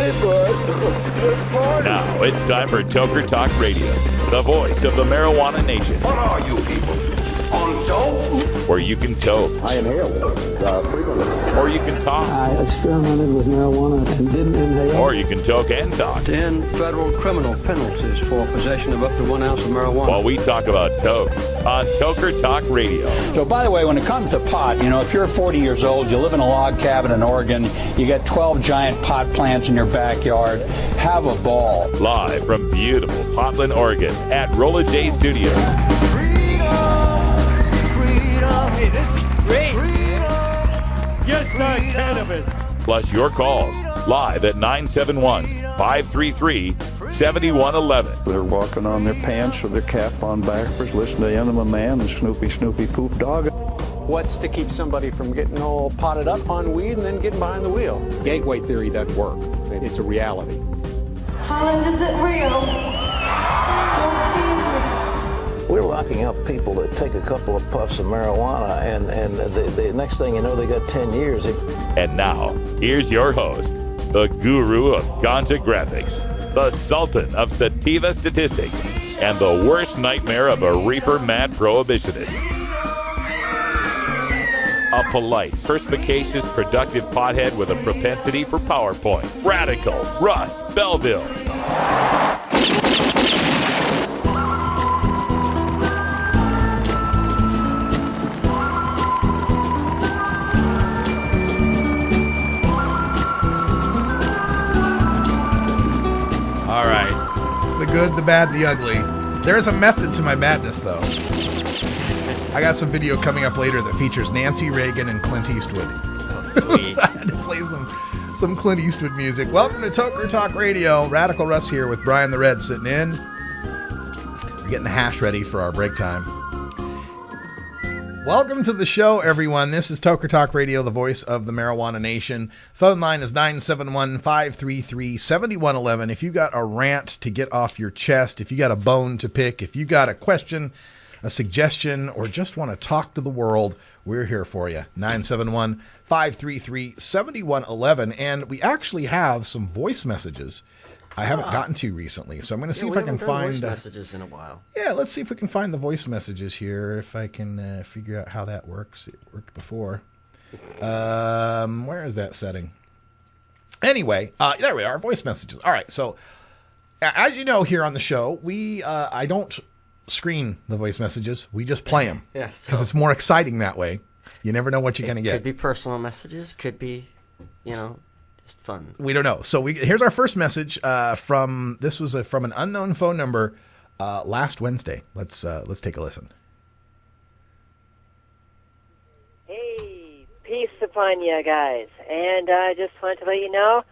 Now it's time for Toker Talk Radio, the voice of the marijuana nation. What are you people? On dope? Where you can toke. I inhale frequently. Or you can talk. I experimented with marijuana and didn't inhale. Or you can toke and talk. 10 federal criminal penalties for possession of up to 1 ounce of marijuana. While we talk about toke on Toker Talk Radio. So, by the way, when it comes to pot, if you're 40 years old, you live in a log cabin in Oregon, you got 12 giant pot plants in your backyard, have a ball. Live from beautiful Portland, Oregon at Rolla J Studios. Hey, this is great. Just not cannabis. Plus your calls live at 971-533-7111. They're walking on their pants with their cap on backwards, listening to Enema Man and Snoopy Poop Dog. What's to keep somebody from getting all potted up on weed and then getting behind the wheel? Gateway theory doesn't work. It's a reality. Holland, is it real? Don't tease me. We're locking up people that take a couple of puffs of marijuana, and the next thing you know, they got 10 years. And now, here's your host, the guru of ganja graphics, the sultan of sativa statistics, and the worst nightmare of a reefer mad prohibitionist. A polite, perspicacious, productive pothead with a propensity for PowerPoint. Radical Russ Belleville. All right. The good, the bad, the ugly. There's a method to my madness, though. I got some video coming up later that features Nancy Reagan and Clint Eastwood. Oh, sweet. I had to play some Clint Eastwood music. Welcome to Toker Talk Radio. Radical Russ here with Brian the Red sitting in. We're getting the hash ready for our break time. Welcome to the show, everyone. This is Toker Talk Radio, the voice of the marijuana nation. Phone line is 971-533-7111. If you got a rant to get off your chest, if you got a bone to pick, if you got a question, a suggestion, or just want to talk to the world, we're here for you. 971-533-7111. And we actually have some voice messages I haven't gotten to recently, so I'm going to see if I can find voice messages in a while. Yeah, let's see if we can find the voice messages here. If I can figure out how that works. It worked before. Where is that setting? Anyway, there we are. Voice messages. All right. So, as you know, here on the show, I don't screen the voice messages. We just play them. Yes. Because it's more exciting that way. You never know what you're going to get. Could be personal messages. Could be, just fun. We don't know. So here's our first message from an unknown phone number last Wednesday. Let's take a listen. Hey, peace upon you guys. And I just want to let you know,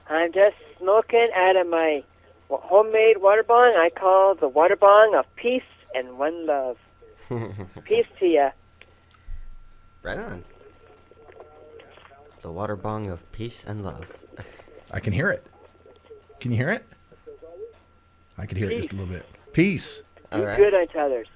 I'm just smoking out of my homemade water bong. I call the water bong of peace and one love. Peace to you. Right on. The water bong of peace and love. I can hear it. Can you hear it? I can hear it just a little bit. Peace. Do good unto others.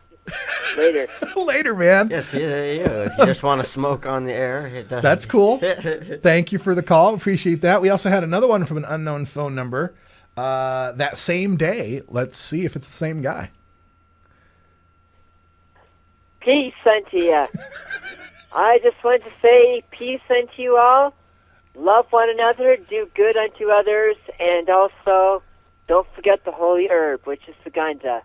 Later. Later, man. Yes, yeah. If you just want to smoke on the air. That's cool. Thank you for the call. Appreciate that. We also had another one from an unknown phone number that same day. Let's see if it's the same guy. Peace unto you. I just want to say peace unto you all. Love one another, do good unto others, and also don't forget the holy herb, which is the ganja.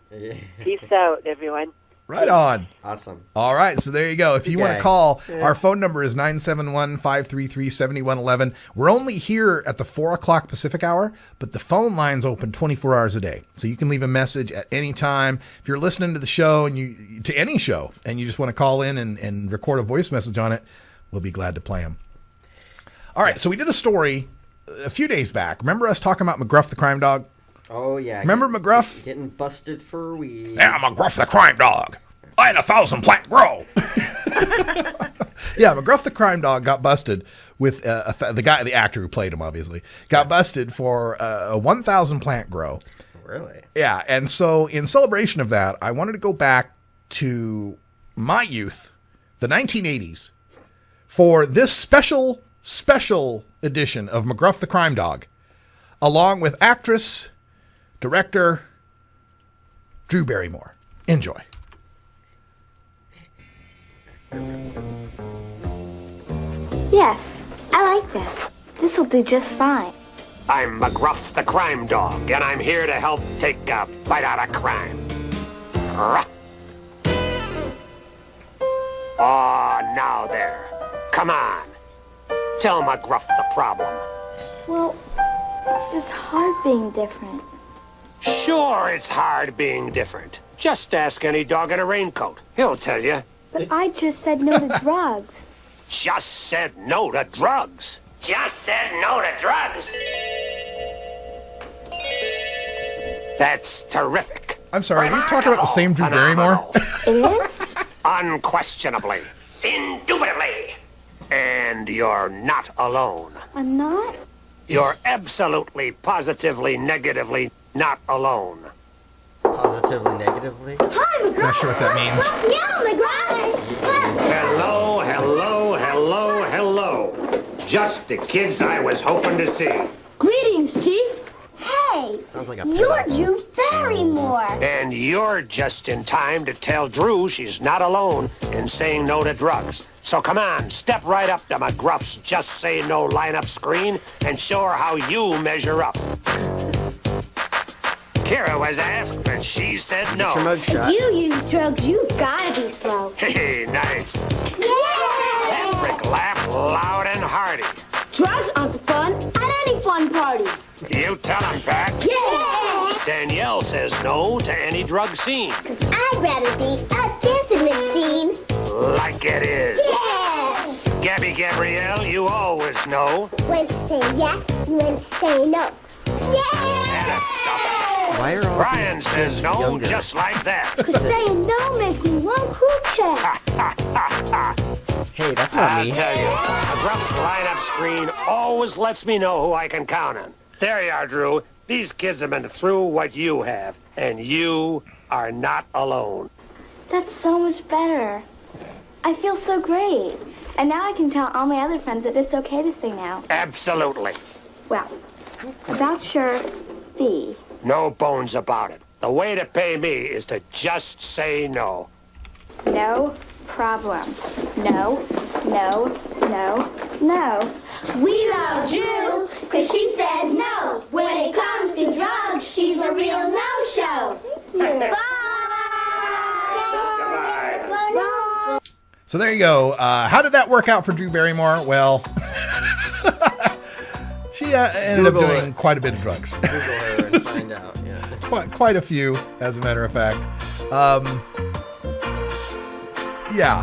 Peace out, everyone. Right on. Awesome. All right, so there you go. If you want to call, our phone number is 971-533-7111. We're only here at the 4 o'clock Pacific hour, but the phone line's open 24 hours a day. So you can leave a message at any time. If you're listening to the show, to any show, and you just want to call in and record a voice message on it, we'll be glad to play them. All right, so we did a story a few days back. Remember us talking about McGruff the Crime Dog? Oh, yeah. Remember McGruff? Getting busted for weed. Yeah, McGruff the Crime Dog. I had 1,000 plant grow. Yeah, McGruff the Crime Dog got busted with the actor who played him, obviously, got busted for a 1,000 plant grow. Really? Yeah, and so in celebration of that, I wanted to go back to my youth, the 1980s, for this special edition of McGruff the Crime Dog. along with actress, director, Drew Barrymore. Enjoy. Yes, I like this. This'll do just fine. I'm McGruff the Crime Dog, and I'm here to help take a bite out of crime. Oh, now there. Come on. Tell McGruff the problem. Well, it's just hard being different. Sure, it's hard being different. Just ask any dog in a raincoat. He'll tell you. But I just said no to drugs. Just said no to drugs. Just said no to drugs. That's terrific. I'm sorry, are you talking about the same Drew Barrymore? It is? Unquestionably. Indubitably. And you're not alone. I'm not? You're absolutely, positively, negatively not alone. Positively, negatively? Hi, McGruff. Not sure what that means. Yeah, McGruff. Hello, hello, hello, hello. Just the kids I was hoping to see. Greetings, Chief. Hey, Sounds like a you're Drew Barrymore. And you're just in time to tell Drew she's not alone in saying no to drugs. So come on, step right up to McGruff's Just Say No lineup screen and show her how you measure up. Kira was asked, and she said no. If you use drugs, you've got to be slow. Hey, nice. Yeah! Patrick laughed loud and hearty. Drugs aren't fun at any fun party. You tell him, Pat. Yeah! Danielle says no to any drug scene. I'd rather be a dancing machine. Like it is. Yes! Gabby Gabrielle, you always know. When to say yes, when to say no. Yeah! Why are all Brian these says kids no, younger? just like that. Cause saying no makes me one cool cat. Hey, that's not I'll me. tell you, McGruff's lineup screen always lets me know who I can count on. There you are, Drew. These kids have been through what you have, and you are not alone. That's so much better. I feel so great. And now I can tell all my other friends that it's okay to say no. Absolutely. Well, about your fee. No bones about it. The way to pay me is to just say no. No problem. No, no, no, no. We love Drew, cause she says no. When it comes to drugs, she's a real no-show. Bye! So there you go. How did that work out for Drew Barrymore? Well, she ended up doing quite a bit of drugs. Google her and find out, yeah. Quite a few, as a matter of fact. Yeah.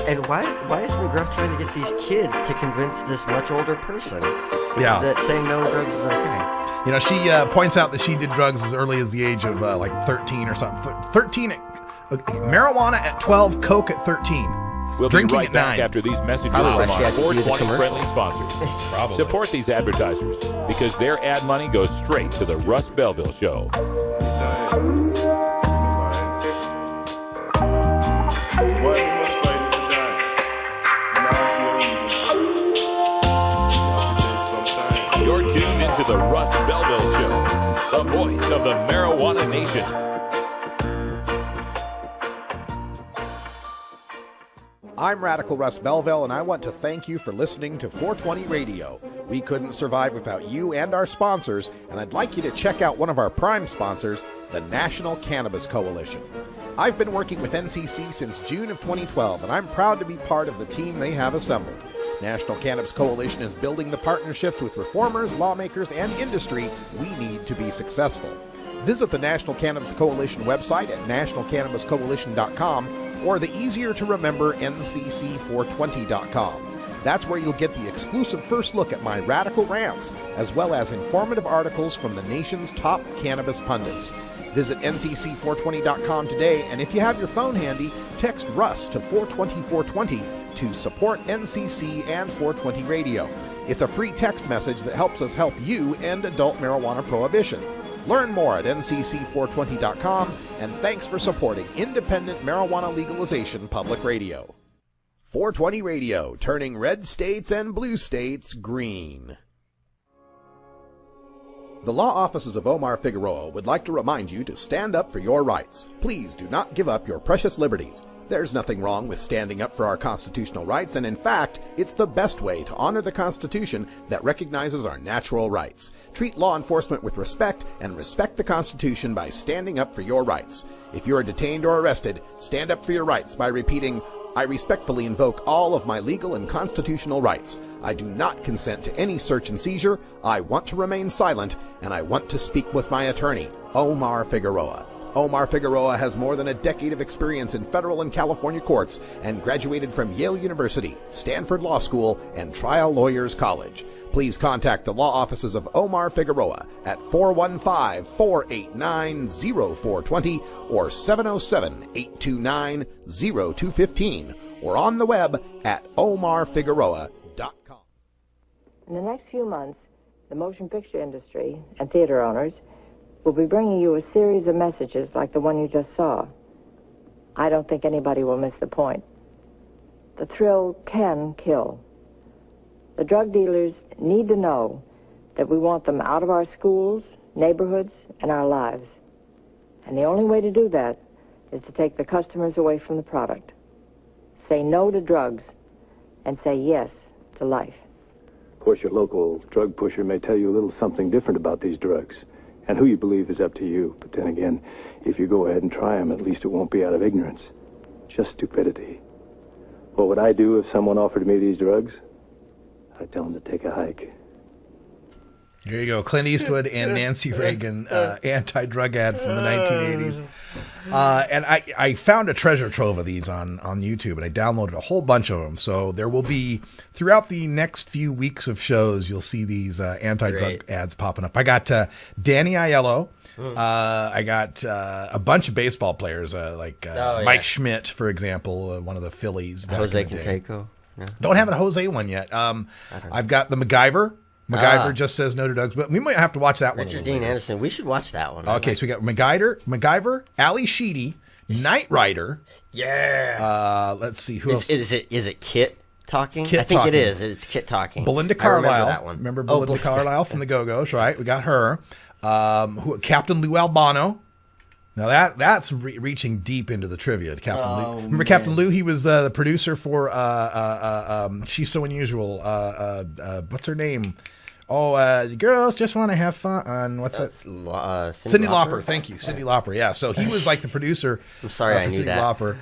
and why is McGruff trying to get these kids to convince this much older person that saying no to drugs is okay? You know, she points out that she did drugs as early as the age of like 13 or something. 13, marijuana at 12, coke at 13. We'll Drinking be right at back 9. after these messages Probably from she our had to do the 420 friendly commercial. sponsors. Probably. Support these advertisers because their ad money goes straight to the Russ Belleville Show. You're tuned into the Russ Belleville Show, the voice of the marijuana nation. I'm Radical Russ Belleville, and I want to thank you for listening to 420 Radio. We couldn't survive without you and our sponsors, and I'd like you to check out one of our prime sponsors, the National Cannabis Coalition. I've been working with NCC since June of 2012, and I'm proud to be part of the team they have assembled. National Cannabis Coalition is building the partnerships with reformers, lawmakers, and industry we need to be successful. Visit the National Cannabis Coalition website at nationalcannabiscoalition.com or the easier-to-remember ncc420.com. That's where you'll get the exclusive first look at my radical rants, as well as informative articles from the nation's top cannabis pundits. Visit ncc420.com today, and if you have your phone handy, text Russ to 420-420 to support NCC and 420 Radio. It's a free text message that helps us help you end adult marijuana prohibition. Learn more at ncc420.com, and thanks for supporting independent marijuana legalization public radio. 420 Radio, turning red states and blue states green. The law offices of Omar Figueroa would like to remind you to stand up for your rights. Please do not give up your precious liberties. There's nothing wrong with standing up for our constitutional rights, and in fact, it's the best way to honor the Constitution that recognizes our natural rights. Treat law enforcement with respect and respect the Constitution by standing up for your rights. If you are detained or arrested, stand up for your rights by repeating, "I respectfully invoke all of my legal and constitutional rights. I do not consent to any search and seizure. I want to remain silent, and I want to speak with my attorney, Omar Figueroa." Omar Figueroa has more than a decade of experience in federal and California courts and graduated from Yale University, Stanford Law School, and Trial Lawyers College. Please contact the law offices of Omar Figueroa at 415-489-0420 or 707-829-0215 or on the web at omarfigueroa.com. In the next few months, the motion picture industry and theater owners will be bringing you a series of messages like the one you just saw. I don't think anybody will miss the point. The thrill can kill. The drug dealers need to know that we want them out of our schools, neighborhoods, and our lives. And the only way to do that is to take the customers away from the product. Say no to drugs and say yes to life. Of course, your local drug pusher may tell you a little something different about these drugs. And who you believe is up to you. But then again, if you go ahead and try them, at least it won't be out of ignorance. Just stupidity. What would I do if someone offered me these drugs? I'd tell them to take a hike. There you go. Clint Eastwood and Nancy Reagan anti-drug ad from the 1980s. And I found a treasure trove of these on YouTube, and I downloaded a whole bunch of them. So there will be, throughout the next few weeks of shows, you'll see these anti-drug ads popping up. I got Danny Aiello. I got a bunch of baseball players, Mike Schmidt, for example, one of the Phillies. Jose Canseco. No. Don't have a Jose one yet. I've got the MacGyver. MacGyver just says no to drugs, but we might have to watch that one. Richard Dean Anderson. We should watch that one. Okay, so we got MacGyver, Ali Sheedy, Knight Rider. Yeah. Let's see who else. Is it Kit talking? Kit I think talking. it is. It's Kit talking. Belinda Carlisle. I remember that one. Remember Belinda Carlisle from the Go-Go's, right? We got her. Captain Lou Albano. Now that's reaching deep into the trivia. Captain Lou. Remember Captain Lou? He was the producer for She's So Unusual. What's her name? Girls just want to have fun. What's that? Cyndi Lauper. Thank you, Cyndi Lauper. Yeah, so he was like the producer. I'm sorry, I knew Cyndi that. Lauper.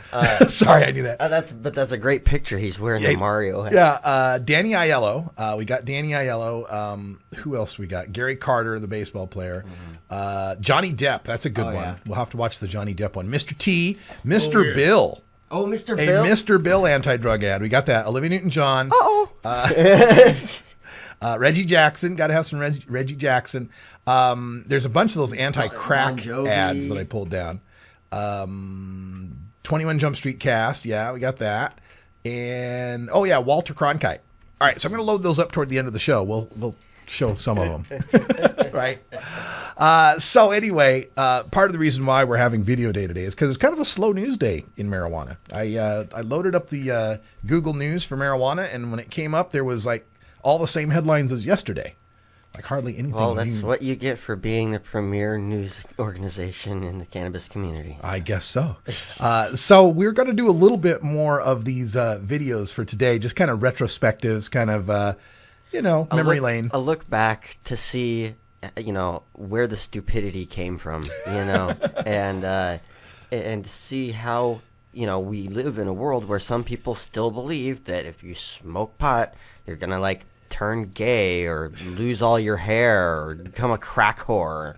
Sorry, I knew that. That's a great picture. He's wearing the Mario hat. Yeah, Danny Aiello. We got Danny Aiello. Who else we got? Gary Carter, the baseball player. Johnny Depp. That's a good one. Yeah. We'll have to watch the Johnny Depp one. Mr. T. Mr. Bill. Oh, Mr. Bill. A Mr. Bill anti-drug ad. We got that. Olivia Newton-John. Reggie Jackson. Got to have some Reggie Jackson. There's a bunch of those anti-crack ads that I pulled down. 21 Jump Street cast. Yeah, we got that. And, Walter Cronkite. All right, so I'm going to load those up toward the end of the show. We'll show some of them. Right? So anyway, part of the reason why we're having video day today is because it's kind of a slow news day in marijuana. I loaded up the Google News for marijuana, and when it came up, there was like all the same headlines as yesterday. Like hardly anything. Well, that's what you get for being the premier news organization in the cannabis community. I guess so. So we're going to do a little bit more of these videos for today, just kind of retrospectives, kind of, memory lane. A look back to see, where the stupidity came from, and see how, we live in a world where some people still believe that if you smoke pot, you're going to turn gay or lose all your hair or become a crack whore.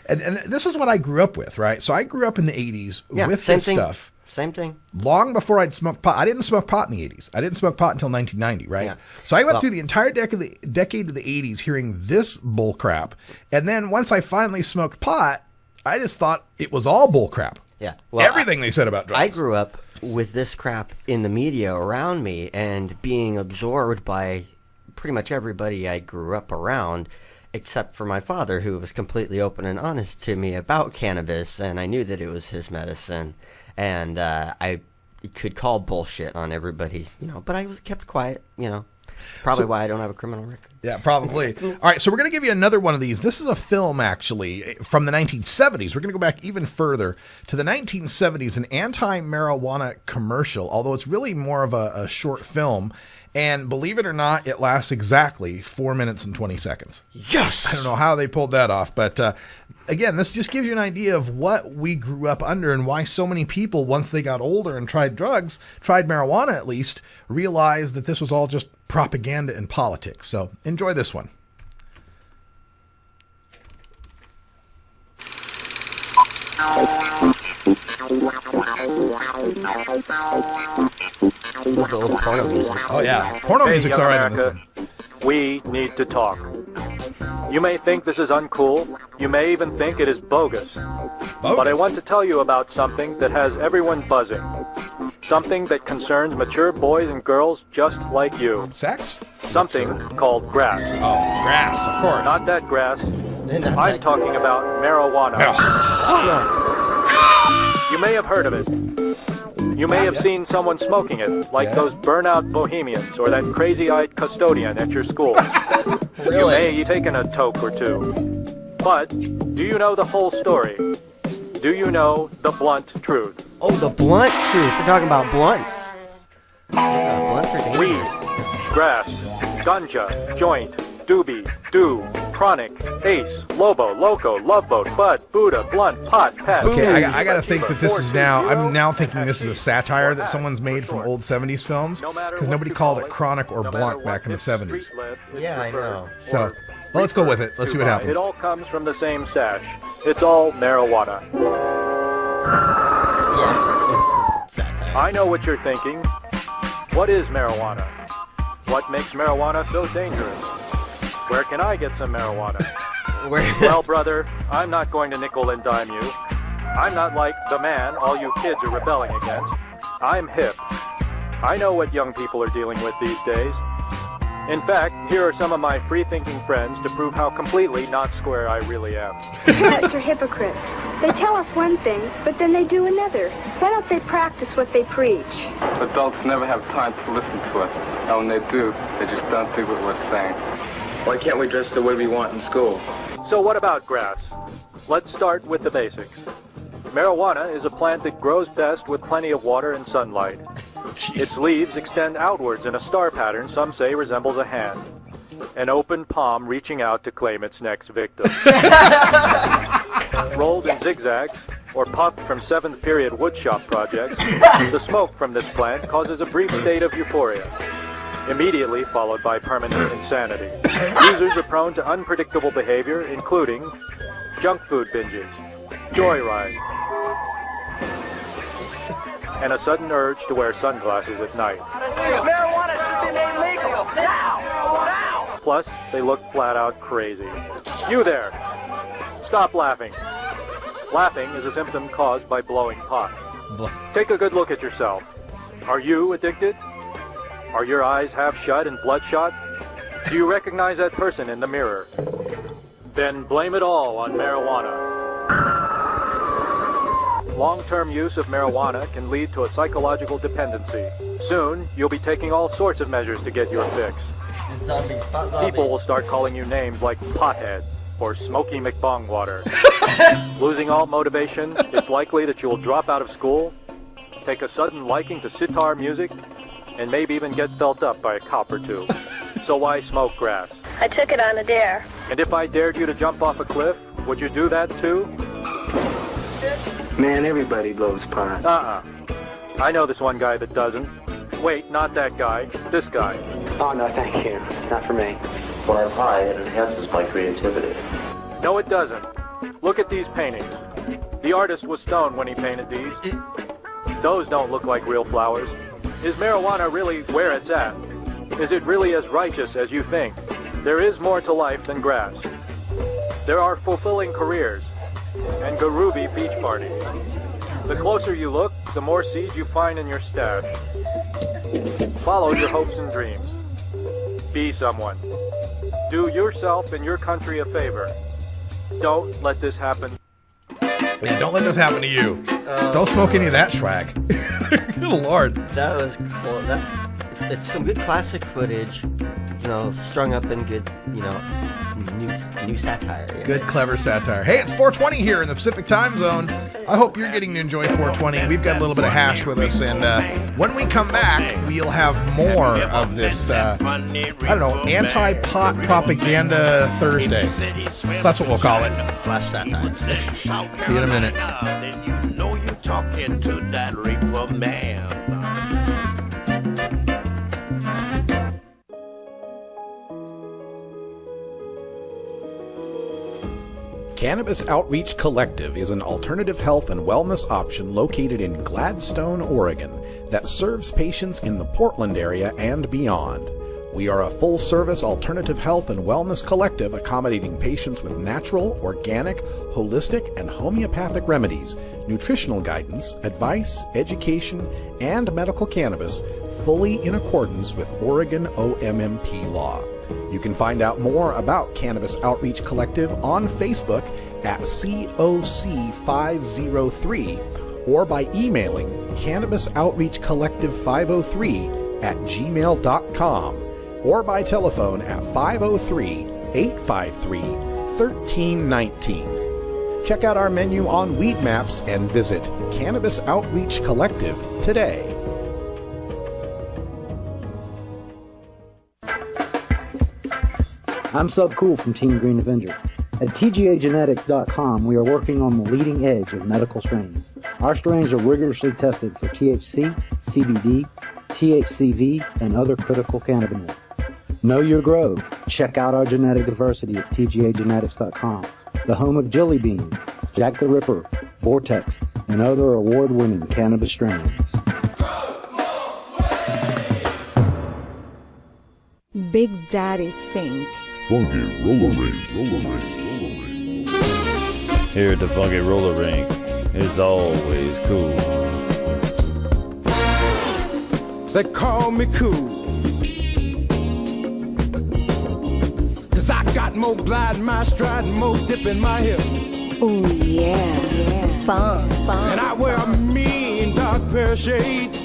and this is what I grew up with, right? So I grew up in the 80s with this stuff. Same thing. Long before I'd smoked pot. I didn't smoke pot in the 80s. I didn't smoke pot until 1990, right? Yeah. So I went through the entire decade of the 80s hearing this bull crap. And then once I finally smoked pot, I just thought it was all bull crap. Yeah. Well, everything they said about drugs. I grew up with this crap in the media around me and being absorbed by pretty much everybody I grew up around, except for my father, who was completely open and honest to me about cannabis, and I knew that it was his medicine, and I could call bullshit on everybody, but I was kept quiet, Probably why I don't have a criminal record. Yeah, probably. All right, so we're going to give you another one of these. This is a film, actually, from the 1970s. We're going to go back even further to the 1970s, an anti-marijuana commercial, although it's really more of a short film. And believe it or not, it lasts exactly 4 minutes and 20 seconds. Yes! I don't know how they pulled that off, but again, this just gives you an idea of what we grew up under and why so many people, once they got older and tried drugs, tried marijuana at least, realized that this was all just propaganda and politics. So enjoy this one. Oh yeah, porno music's all right in this one. We need to talk. You may think this is uncool. You may even think it is bogus. But I want to tell you about something that has everyone buzzing. Something that concerns mature boys and girls just like you. Sex? Something called grass. Oh, grass, of course. Not that grass. I'm talking about marijuana. You may have heard of it. You may have seen someone smoking it, like those burnout bohemians or that crazy-eyed custodian at your school. Really? You may have taken a toke or two. But do you know the whole story? Do you know the blunt truth? Oh, the blunt truth. We're talking about blunts. Yeah, blunts are dangerous. Weed, grass, ganja, joint, doobie, do, chronic, ace, lobo, loco, love boat, bud, Buddha, blunt, pot, pat. Okay, I got to think that this is now, I'm now thinking this is a satire that someone's made from old 70s films, because nobody called it chronic or blunt back in the 70s. Yeah, I know. So, well, let's go with it. Let's see what happens. It all comes from the same stash. It's all marijuana. Yeah, it's satire. I know what you're thinking. What is marijuana? What makes marijuana so dangerous? Where can I get some marijuana? Well, brother, I'm not going to nickel and dime you. I'm not like the man all you kids are rebelling against. I'm hip. I know what young people are dealing with these days. In fact, here are some of my free-thinking friends to prove how completely not square I really am. Parents are hypocrites. They tell us one thing, but then they do another. Why don't they practice what they preach? Adults never have time to listen to us. And when they do, they just don't do what we're saying. Why can't we dress the way we want in school? So what about grass? Let's start with the basics. Marijuana is a plant that grows best with plenty of water and sunlight. Jeez. Its leaves extend outwards in a star pattern some say resembles a hand. An open palm reaching out to claim its next victim. Rolled in zigzags, or puffed from 7th period woodshop projects, the smoke from this plant causes a brief state of euphoria, immediately followed by permanent insanity. Users are prone to unpredictable behavior, including junk food binges, joyride, and a sudden urge to wear sunglasses at night. Marijuana should be made legal now! Plus, they look flat out crazy. You there! Stop laughing. Laughing is a symptom caused by blowing pot. Take a good look at yourself. Are you addicted? Are your eyes half shut and bloodshot? Do you recognize that person in the mirror? Then blame it all on marijuana. Long-term use of marijuana can lead to a psychological dependency. Soon, you'll be taking all sorts of measures to get your fix. People will start calling you names like pothead or smoky McBong water. Losing all motivation, it's likely that you will drop out of school, take a sudden liking to sitar music, and maybe even get felt up by a cop or two. So why smoke grass? I took it on a dare. And if I dared you to jump off a cliff, would you do that too? Man, everybody loves pot. I know this one guy that doesn't. Wait, not that guy. This guy. Oh, no, thank you. Not for me. When I buy, it enhances my creativity. No, it doesn't. Look at these paintings. The artist was stoned when he painted these. Those don't look like real flowers. Is marijuana really where it's at? Is it really as righteous as you think? There is more to life than grass. There are fulfilling careers and groovy beach parties. The closer you look, the more seeds you find in your stash. Follow your hopes and dreams. Be someone. Do yourself and your country a favor. Don't let this happen. Yeah, don't let this happen to you. Don't smoke any of that swag. Good Lord. That was cool. it's some good classic footage, strung up in good, new satire. Yeah. Good, clever satire. Hey, it's 420 here in the Pacific Time Zone. I hope you're getting to enjoy 420. We've got a little bit of hash with us, and when we come back, we'll have more of this, anti-pot propaganda Thursday. That's what we'll call it. Slash satire. See you in a minute. Then you know you're talking to that reefer man. Cannabis Outreach Collective is an alternative health and wellness option located in Gladstone, Oregon, that serves patients in the Portland area and beyond. We are a full-service alternative health and wellness collective accommodating patients with natural, organic, holistic, and homeopathic remedies, nutritional guidance, advice, education, and medical cannabis, fully in accordance with Oregon OMMP law. You can find out more about Cannabis Outreach Collective on Facebook at COC503 or by emailing cannabisoutreachcollective503@gmail.com or by telephone at 503-853-1319. Check out our menu on Weed Maps and visit Cannabis Outreach Collective today. I'm Sub Cool from Team Green Avenger. At TGAgenetics.com, we are working on the leading edge of medical strains. Our strains are rigorously tested for THC, CBD, THCV, and other critical cannabinoids. Know your grow. Check out our genetic diversity at TGAgenetics.com, the home of Jelly Bean, Jack the Ripper, Vortex, and other award-winning cannabis strains. Big Daddy thinks. Funky roller rink. Here at the Funky Roller Rink, it's always cool. They call me cool, 'cause I got more glide in my stride and more dip in my hip. Oh yeah, fun. And I wear a mean dark pair of shades,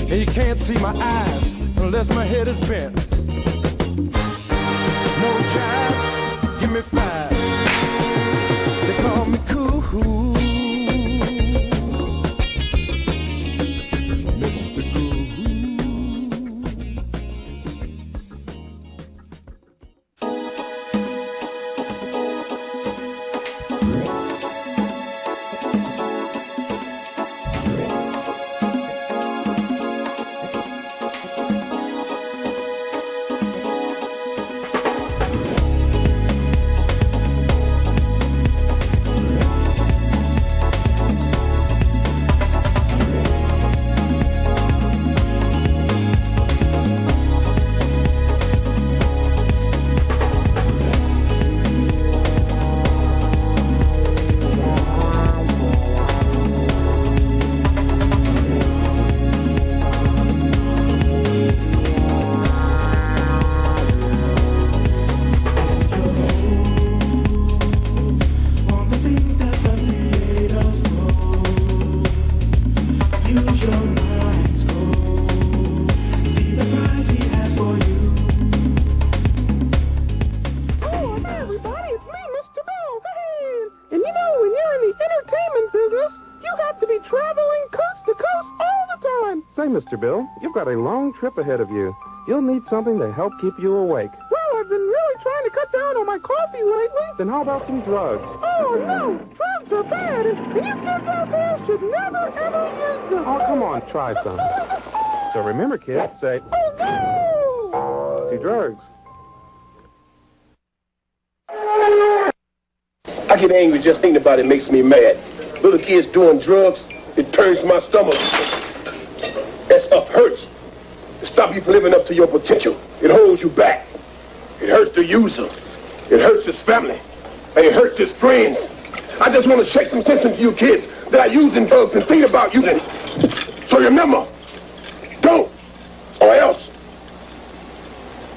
and you can't see my eyes unless my head is bent. No jive, give me 5. They call me cool, Mr. Cool. Mr. Bill, you've got a long trip ahead of you. You'll need something to help keep you awake. Well, I've been really trying to cut down on my coffee lately. Then how about some drugs? Oh, no. Drugs are bad, and you kids out there should never, ever use them. Oh, come on, try some. So remember, kids, say, oh, no! To drugs. I get angry just thinking about it makes me mad. Little kids doing drugs, it turns my stomach. That stuff hurts. It stops you from living up to your potential. It holds you back. It hurts the user. It hurts his family. And it hurts his friends. I just want to shake some sense into you kids that are using drugs and think about using it. So remember, don't, or else.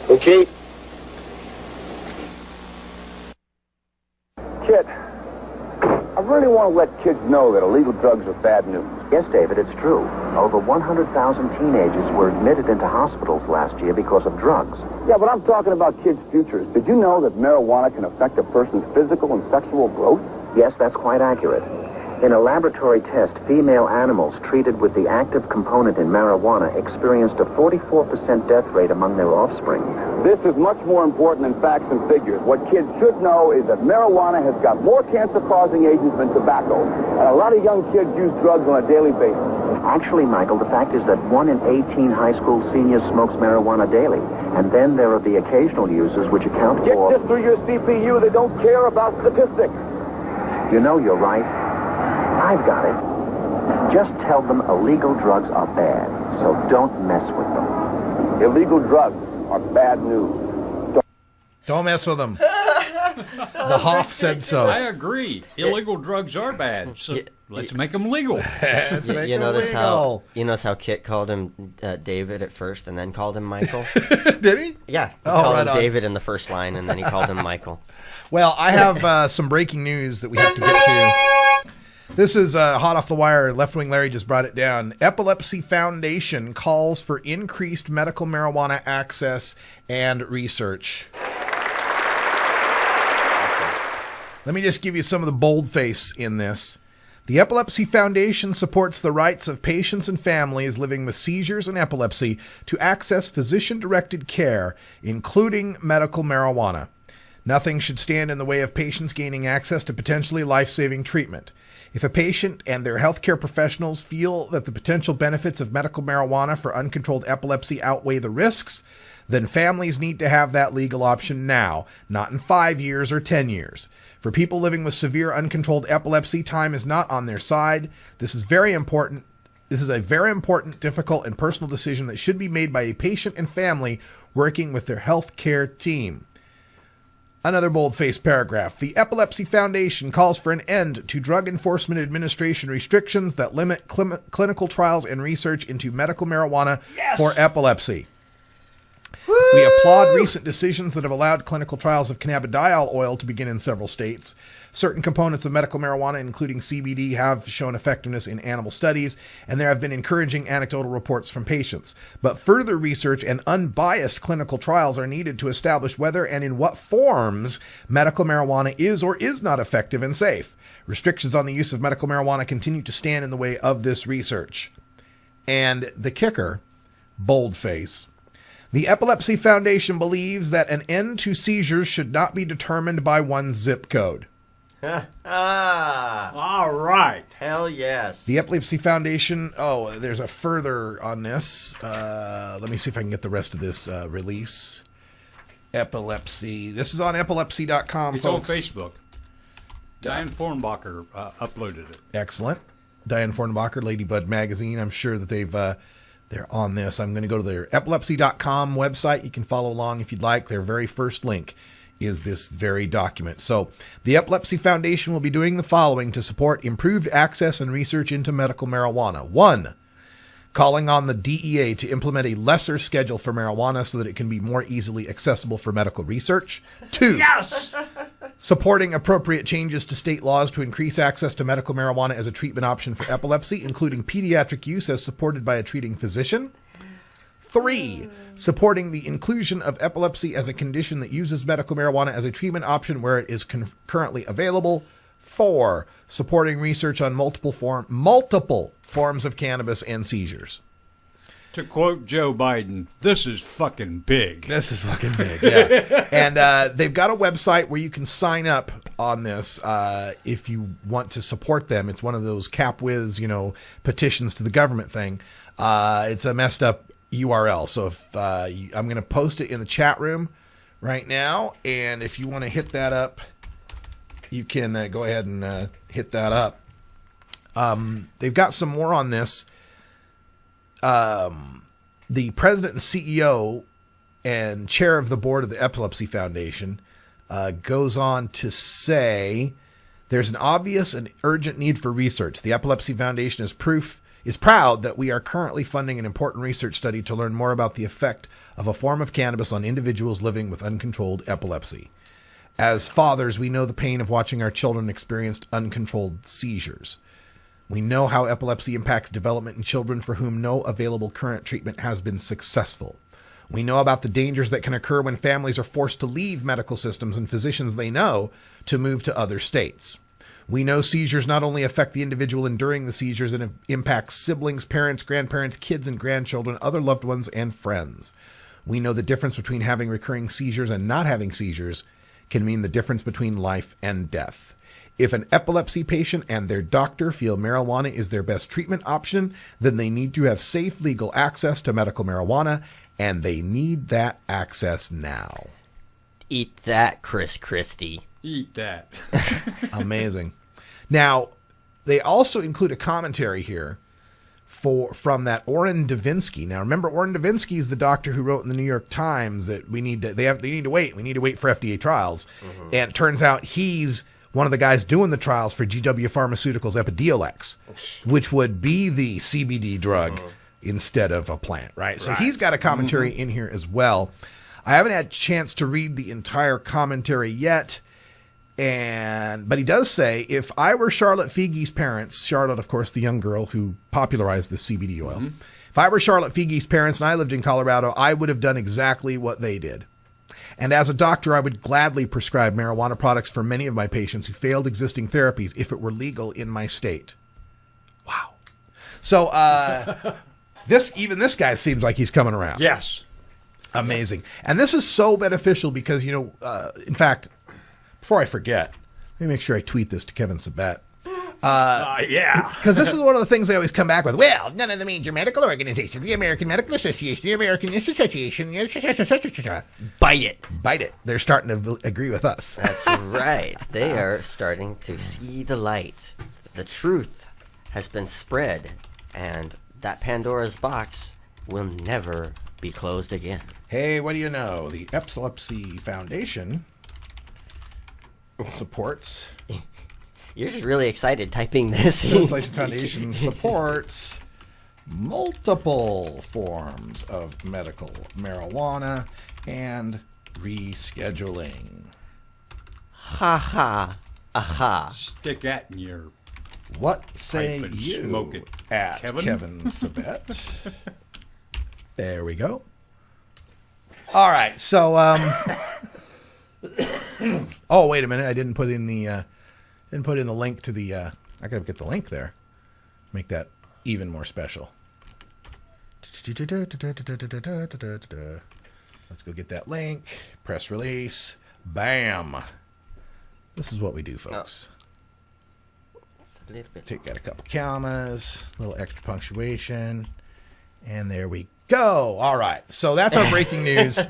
Okay? Kid, I really really want to let kids know that illegal drugs are bad news. Yes, David, it's true. Over 100,000 teenagers were admitted into hospitals last year because of drugs. Yeah, but I'm talking about kids' futures. Did you know that marijuana can affect a person's physical and sexual growth? Yes, that's quite accurate. In a laboratory test, female animals treated with the active component in marijuana experienced a 44% death rate among their offspring. This is much more important than facts and figures. What kids should know is that marijuana has got more cancer-causing agents than tobacco. And a lot of young kids use drugs on a daily basis. Actually, Michael, the fact is that 1 in 18 high school seniors smokes marijuana daily. And then there are the occasional users which account Get for... this through your CPU. They don't care about statistics. You know, you're right. I've got it. Just tell them illegal drugs are bad, so don't mess with them. Illegal drugs are bad news. Don't mess with them. The Hoff said so. I agree. Illegal drugs are bad, so let's make them legal. You notice how Kit called him David at first and then called him Michael? Did he? Yeah. He Oh, called right him on. David in the first line, and then he called him Michael. Well, I have some breaking news that we have to get to. This is hot off the wire. Left Wing Larry just brought it down. Epilepsy Foundation calls for increased medical marijuana access and research. Let me just give you some of the boldface in this. The Epilepsy Foundation supports the rights of patients and families living with seizures and epilepsy to access physician-directed care, including medical marijuana. Nothing should stand in the way of patients gaining access to potentially life-saving treatment. If a patient and their healthcare professionals feel that the potential benefits of medical marijuana for uncontrolled epilepsy outweigh the risks, then families need to have that legal option now, not in 5 years or 10 years. For people living with severe uncontrolled epilepsy, time is not on their side. This is very important. This is a very important, difficult, and personal decision that should be made by a patient and family working with their healthcare team. Another bold-faced paragraph. The Epilepsy Foundation calls for an end to Drug Enforcement Administration restrictions that limit clinical trials and research into medical marijuana for epilepsy. Woo! We applaud recent decisions that have allowed clinical trials of cannabidiol oil to begin in several states. Certain components of medical marijuana, including CBD, have shown effectiveness in animal studies, and there have been encouraging anecdotal reports from patients. But further research and unbiased clinical trials are needed to establish whether and in what forms medical marijuana is or is not effective and safe. Restrictions on the use of medical marijuana continue to stand in the way of this research. And the kicker, boldface. The Epilepsy Foundation believes that an end to seizures should not be determined by one's zip code. All right. Hell yes. The Epilepsy Foundation, there's a further on this. Let me see if I can get the rest of this release. Epilepsy. This is on epilepsy.com, It's folks. on Facebook. Diane Fornbacher uploaded it. Excellent. Diane Fornbacher, Ladybud Magazine. I'm sure that they're on this. I'm going to go to their epilepsy.com website. You can follow along if you'd like. Their very first link is this very document. So the Epilepsy Foundation will be doing the following to support improved access and research into medical marijuana. 1, calling on the DEA to implement a lesser schedule for marijuana so that it can be more easily accessible for medical research. 2, yes! Supporting appropriate changes to state laws to increase access to medical marijuana as a treatment option for epilepsy, including pediatric use as supported by a treating physician. 3, supporting the inclusion of epilepsy as a condition that uses medical marijuana as a treatment option where it is currently available. 4, supporting research on multiple forms of cannabis and seizures. To quote Joe Biden, this is fucking big. This is fucking big, yeah. And they've got a website where you can sign up on this if you want to support them. It's one of those CapWiz, petitions to the government thing. It's a messed up URL. So if I'm going to post it in the chat room right now, and if you want to hit that up, you can go ahead and hit that up. They've got some more on this. The president and CEO and chair of the board of the Epilepsy Foundation goes on to say there's an obvious and urgent need for research. The Epilepsy Foundation is proud that we are currently funding an important research study to learn more about the effect of a form of cannabis on individuals living with uncontrolled epilepsy. As fathers, we know the pain of watching our children experience uncontrolled seizures. We know how epilepsy impacts development in children for whom no available current treatment has been successful. We know about the dangers that can occur when families are forced to leave medical systems and physicians they know to move to other states. We know seizures not only affect the individual enduring the seizures, and impact siblings, parents, grandparents, kids and grandchildren, other loved ones, and friends. We know the difference between having recurring seizures and not having seizures can mean the difference between life and death. If an epilepsy patient and their doctor feel marijuana is their best treatment option, then they need to have safe legal access to medical marijuana, and they need that access now. Eat that, Chris Christie. Eat that. Amazing. Now, they also include a commentary here from that Orrin Devinsky. Now, remember, Orrin Devinsky is the doctor who wrote in the New York Times that we need to wait for FDA trials. Mm-hmm. And it turns out he's one of the guys doing the trials for GW Pharmaceuticals Epidiolex, which would be the CBD drug instead of a plant, right? So he's got a commentary in here as well. I haven't had a chance to read the entire commentary yet, but he does say, if I were Charlotte Fege's parents, Charlotte, of course, the young girl who popularized the CBD oil, if I were Charlotte Fege's parents and I lived in Colorado, I would have done exactly what they did. And as a doctor, I would gladly prescribe marijuana products for many of my patients who failed existing therapies if it were legal in my state. Wow. So this guy seems like he's coming around. Yes. Amazing. And this is so beneficial because, in fact, before I forget, let me make sure I tweet this to Kevin Sabet. Yeah. Because this is one of the things they always come back with. Well, none of the major medical organizations, the American Medical Association, the American Association, Bite it. They're starting to agree with us. That's right. They are starting to see the light. The truth has been spread, and that Pandora's box will never be closed again. Hey, what do you know? The Epilepsy Foundation supports... You're just really excited typing this. The Epilepsy Foundation supports multiple forms of medical marijuana and rescheduling. Ha ha. Aha. Stick that in your... What say you smoke it, at Kevin? Kevin Sabet? There we go. All right, so oh, wait a minute, I didn't put in the link to the I gotta get the link there. Make that even more special. Let's go get that link. Press release. Bam. This is what we do, folks. A little bit. Take out a couple commas, a little extra punctuation, and there we go. All right, so that's our breaking news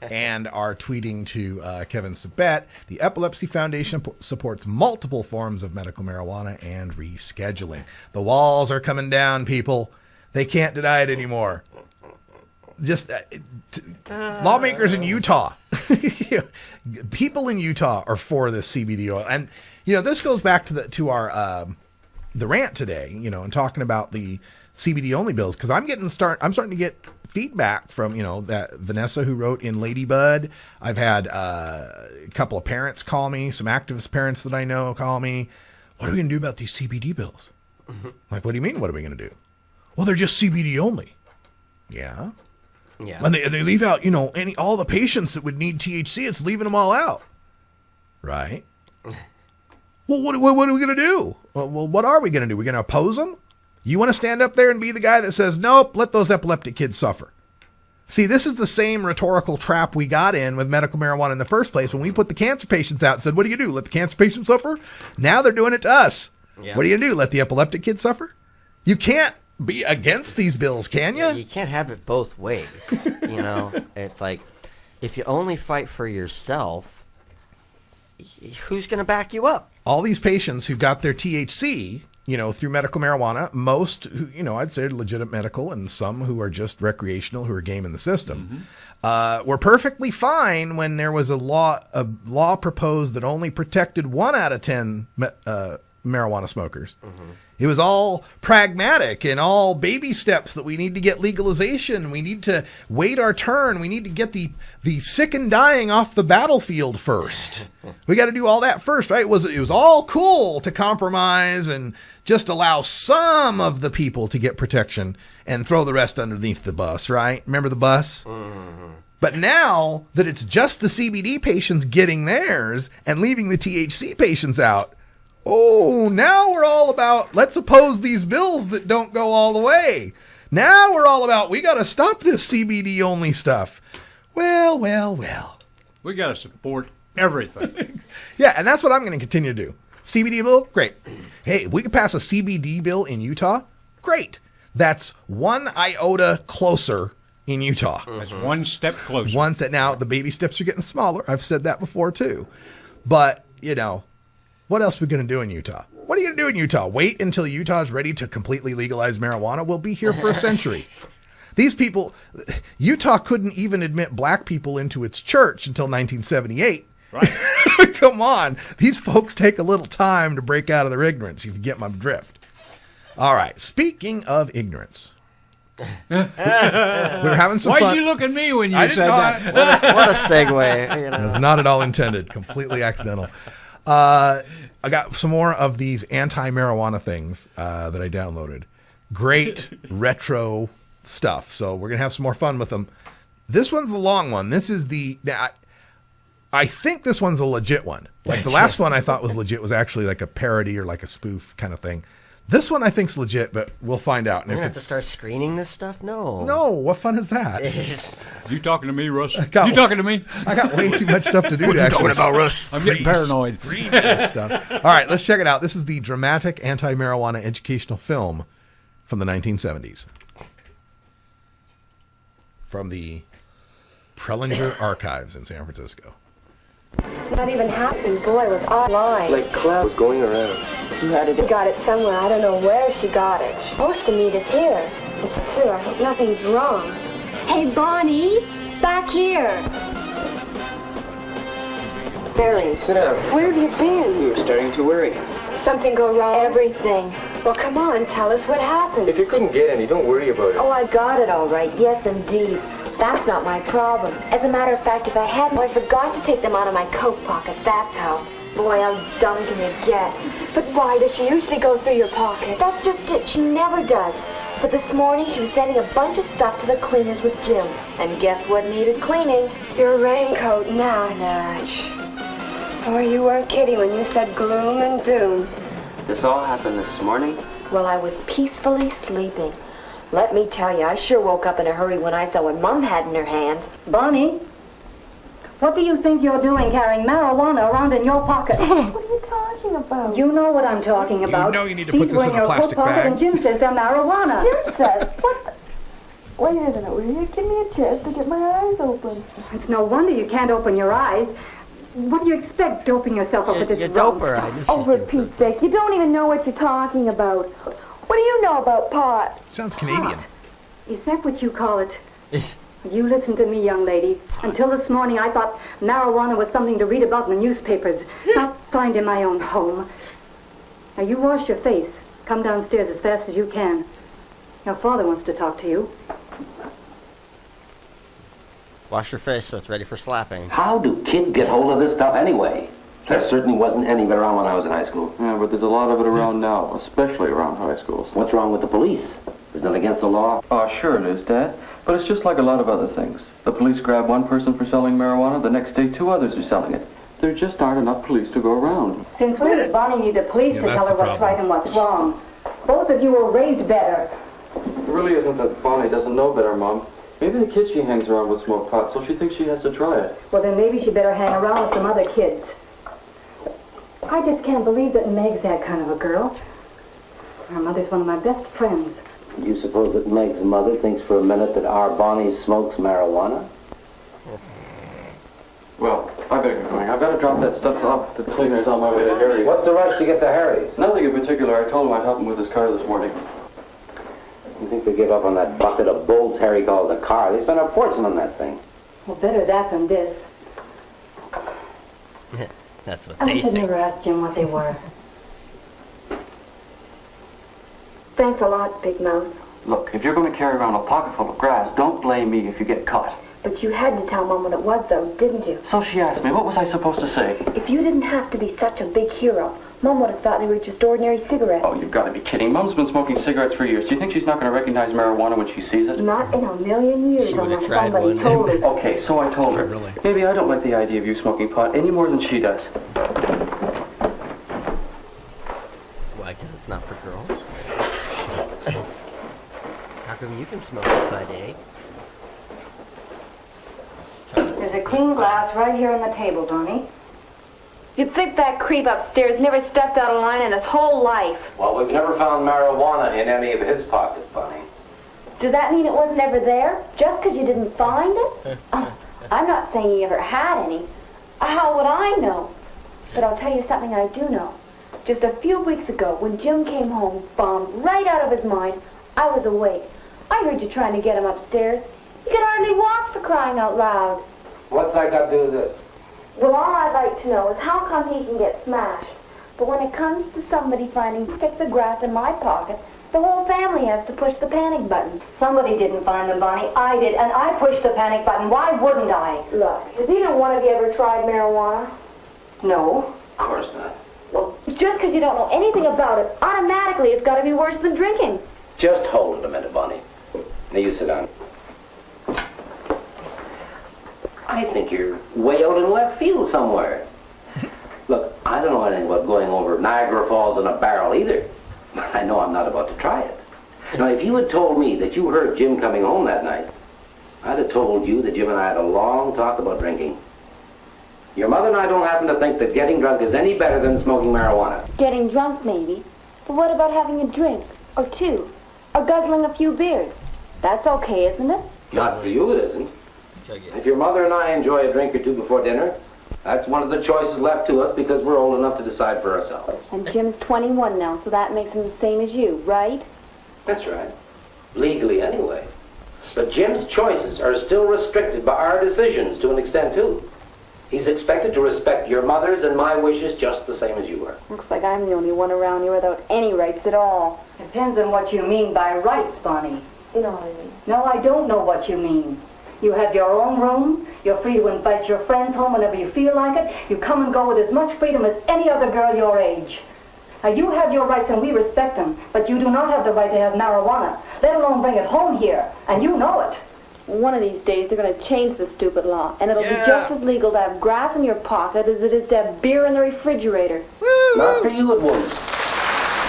and our tweeting to Kevin Sabet. The Epilepsy Foundation supports multiple forms of medical marijuana and rescheduling. The walls are coming down, people. They can't deny it anymore. Just lawmakers in Utah, people in Utah are for this CBD oil, and this goes back to our the rant today, and talking about the CBD only bills, because I'm starting to get feedback from that Vanessa who wrote in Ladybud. I've had a couple of parents call me, some activist parents that I know call me. What are we gonna do about these CBD bills? Mm-hmm. Like, what do you mean? What are we gonna do? Well, they're just CBD only. Yeah. Yeah. And they leave out all the patients that would need THC. It's leaving them all out. Right. Well, what are we going to do? Well, what are we going to do? We're going to oppose them? You want to stand up there and be the guy that says, nope, let those epileptic kids suffer? See, this is the same rhetorical trap we got in with medical marijuana in the first place when we put the cancer patients out and said, what do you do? Let the cancer patients suffer? Now they're doing it to us. Yeah. What do you do? Let the epileptic kids suffer? You can't be against these bills, can you? You can't have it both ways. It's like, if you only fight for yourself, who's going to back you up? All these patients who got their THC, through medical marijuana, most, I'd say legitimate medical, and some who are just recreational, who are game in the system, were perfectly fine when there was a law proposed that only protected 1 out of 10 marijuana smokers. Mm-hmm. It was all pragmatic and all baby steps that we need to get legalization. We need to wait our turn. We need to get the sick and dying off the battlefield first. We got to do all that first, right? It was all cool to compromise and just allow some of the people to get protection and throw the rest underneath the bus, right? Remember the bus? Mm-hmm. But now that it's just the CBD patients getting theirs and leaving the THC patients out, oh, now we're all about, let's oppose these bills that don't go all the way. Now we're all about, we got to stop this CBD only stuff. Well. We got to support everything. Yeah, and that's what I'm going to continue to do. CBD bill, great. Hey, if we could pass a CBD bill in Utah, great. That's one iota closer in Utah. That's one step closer. One step. Now, the baby steps are getting smaller. I've said that before, too. But, what else are we going to do in Utah? What are you going to do in Utah? Wait until Utah is ready to completely legalize marijuana? We'll be here for a century. These people, Utah couldn't even admit black people into its church until 1978. Right. Come on. These folks take a little time to break out of their ignorance, if you get my drift. All right. Speaking of ignorance. We were having some fun. Why'd you look at me when you said that? What a segue. It was not at all intended. Completely accidental. I got some more of these anti-marijuana things that I downloaded. Great retro stuff. So we're going to have some more fun with them. This one's the long one. This is I think this one's a legit one. Like the last one I thought was legit was actually like a parody or like a spoof kind of thing. This one I think's legit, but we'll find out. And We're if going to have to start screening this stuff? No. No, what fun is that? You talking to me, Russ? You talking to me? I got way too much stuff to do. What to you actually talking about, Russ? I'm getting paranoid. Read this stuff. All right, let's check it out. This is the dramatic anti-marijuana educational film from the 1970s. From the Prelinger Archives in San Francisco. Not even happy. Boy, was online. Like cloud was going around. You had it. Got it somewhere. I don't know where she got it. She's supposed to meet us here. It's too. I hope nothing's wrong. Hey, Bonnie, back here. Barry. Sit down. Where have you been? You were starting to worry. Something go wrong? Everything. Well, come on, tell us what happened. If you couldn't get any, don't worry about it. Oh, I got it all right. Yes, indeed. That's not my problem. As a matter of fact, if I hadn't, I forgot to take them out of my coat pocket. That's how. Boy, how dumb can you get? But why does she usually go through your pocket? That's just it. She never does. But this morning, she was sending a bunch of stuff to the cleaners with Jim. And guess what needed cleaning? Your raincoat, Natch. Boy, you weren't kidding when you said gloom and doom. This all happened this morning? Well, I was peacefully sleeping. Let me tell you, I sure woke up in a hurry when I saw what Mom had in her hand. Bonnie, what do you think you're doing carrying marijuana around in your pocket? What are you talking about? You know what I'm talking about. You know you need to put this in a plastic bag. And Jim says they're marijuana. Jim says? What the? Wait a minute, will you give me a chance to get my eyes open? It's no wonder you can't open your eyes. What do you expect, doping yourself up with this wrong stuff? Oh, for Pete's sake, you don't even know what you're talking about. What do you know about pot? Sounds Canadian. Is that what you call it? You listen to me, young lady. Until this morning, I thought marijuana was something to read about in the newspapers, not find in my own home. Now, you wash your face. Come downstairs as fast as you can. Your father wants to talk to you. Wash your face so it's ready for slapping. How do kids get hold of this stuff anyway? There certainly wasn't any of it around when I was in high school. Yeah, but there's a lot of it around now, especially around high schools. What's wrong with the police? Isn't it against the law? Oh, sure it is, Dad. But it's just like a lot of other things. The police grab one person for selling marijuana, the next day 2 others are selling it. There just aren't enough police to go around. Since when does Bonnie need the police to tell her what's right and what's wrong? Both of you were raised better. It really isn't that Bonnie doesn't know better, Mom. Maybe the kids she hangs around with smoke pot, so she thinks she has to try it. Well, then maybe she better hang around with some other kids. I just can't believe that Meg's that kind of a girl. Her mother's one of my best friends. You suppose that Meg's mother thinks for a minute that our Bonnie smokes marijuana? Well, I better get going. I've got to drop that stuff off the cleaners on my way to Harry's. What's the rush to get to Harry's? Nothing in particular. I told him I'd help him with his car this morning. You think they give up on that bucket of bolts Harry calls a car? They spent a fortune on that thing. Well, better that than this. That's what I they wish I'd think. never asked Jim what they were. Thanks a lot, Big Mouth. Look, if you're going to carry around a pocket full of grass, don't blame me if you get caught. But you had to tell Mom what it was, though, didn't you? So she asked me, what was I supposed to say? If you didn't have to be such a big hero, Mom would have thought they were just ordinary cigarettes. Oh, you've got to be kidding. Mom's been smoking cigarettes for years. Do you think she's not going to recognize marijuana when she sees it? Not in a million years, unless somebody told her. Okay, so I told her. Really? Maybe I don't like the idea of you smoking pot any more than she does. Why? Because it's not for girls? How come you can smoke pot, eh? There's a clean glass right here on the table, Donnie. You'd think that creep upstairs never stepped out of line in his whole life. Well, we've never found marijuana in any of his pockets, Bunny. Does that mean it wasn't ever there? Just because you didn't find it? I'm not saying he ever had any. How would I know? But I'll tell you something I do know. Just a few weeks ago, when Jim came home, bombed right out of his mind, I was awake. I heard you trying to get him upstairs. He could hardly walk, for crying out loud. What's that got to do with this? Well, all I'd like to know is how come he can get smashed. But when it comes to somebody finding sticks of grass in my pocket, the whole family has to push the panic button. Somebody didn't find them, Bonnie. I did, and I pushed the panic button. Why wouldn't I? Look, has either one of you ever tried marijuana? No. Of course not. Well, just because you don't know anything about it, automatically it's got to be worse than drinking. Just hold it a minute, Bunny. Now you sit down. I think you're way out in left field somewhere. Look, I don't know anything about going over Niagara Falls in a barrel either. I know I'm not about to try it. Now, if you had told me that you heard Jim coming home that night, I'd have told you that Jim and I had a long talk about drinking. Your mother and I don't happen to think that getting drunk is any better than smoking marijuana. Getting drunk, maybe. But what about having a drink? Or two? Or guzzling a few beers? That's okay, isn't it? Not for you, it isn't. If your mother and I enjoy a drink or two before dinner, that's one of the choices left to us because we're old enough to decide for ourselves. And Jim's 21 now, so that makes him the same as you, right? That's right. Legally, anyway. But Jim's choices are still restricted by our decisions to an extent, too. He's expected to respect your mother's and my wishes just the same as you are. Looks like I'm the only one around here without any rights at all. Depends on what you mean by rights, Bonnie. You know what I mean. No, I don't know what you mean. You have your own room. You're free to invite your friends home whenever you feel like it. You come and go with as much freedom as any other girl your age. Now, you have your rights and we respect them, but you do not have the right to have marijuana, let alone bring it home here, and you know it. One of these days they're going to change the stupid law, and it'll be just as legal to have grass in your pocket as it is to have beer in the refrigerator. Woo! Not for you, it won't.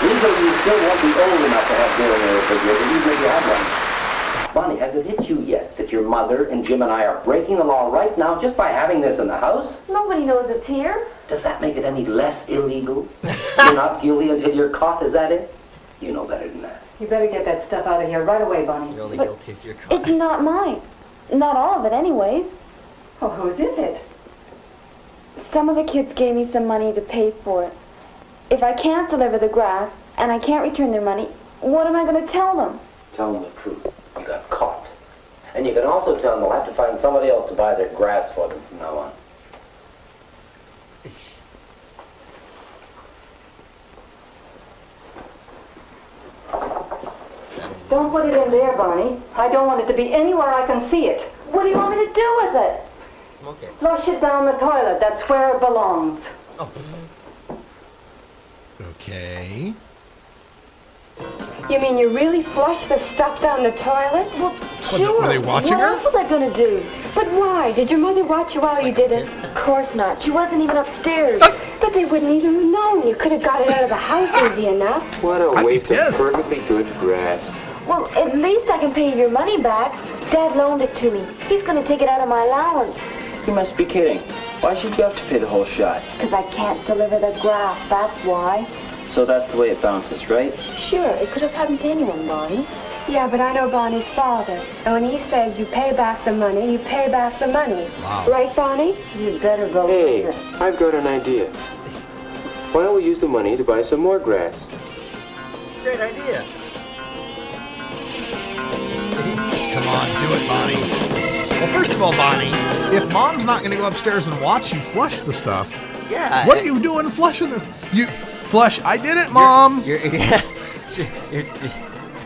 Legally, you still won't be old enough to have beer in the refrigerator, even if you have one. Bonnie, has it hit you yet that your mother and Jim and I are breaking the law right now just by having this in the house? Nobody knows it's here. Does that make it any less illegal? You're not guilty until you're caught, is that it? You know better than that. You better get that stuff out of here right away, Bonnie. You're only guilty if you're caught. It's not mine. Not all of it, anyways. Oh, whose is it? Some of the kids gave me some money to pay for it. If I can't deliver the grass, and I can't return their money, what am I going to tell them? Tell them the truth. You got caught. And you can also tell them they'll have to find somebody else to buy their grass for them from now on. Don't put it in there, Barney. I don't want it to be anywhere I can see it. What do you want me to do with it? Smoke it. Flush it down the toilet. That's where it belongs. Oh. Okay. You mean you really flushed the stuff down the toilet? Well, sure. Were they watching her? What else was I going to do? But why? Did your mother watch you while you did it? Of course not. She wasn't even upstairs. But they wouldn't even have known. You could have got it out of the house easy enough. What a waste of perfectly good grass. Well, at least I can pay you your money back. Dad loaned it to me. He's going to take it out of my allowance. You must be kidding. Why should you have to pay the whole shot? Because I can't deliver the grass, that's why. So that's the way it bounces, right? Sure, it could have happened to anyone, Bonnie. Yeah, but I know Bonnie's father. And when he says you pay back the money, you pay back the money. Wow. Right, Bonnie? You better go. Hey, I've got an idea. Why don't we use the money to buy some more grass? Great idea. Come on, do it, Bonnie. Well, first of all, Bonnie, if Mom's not going to go upstairs and watch you flush the stuff, yeah. What are you doing flushing this? You flush. I did it, Mom.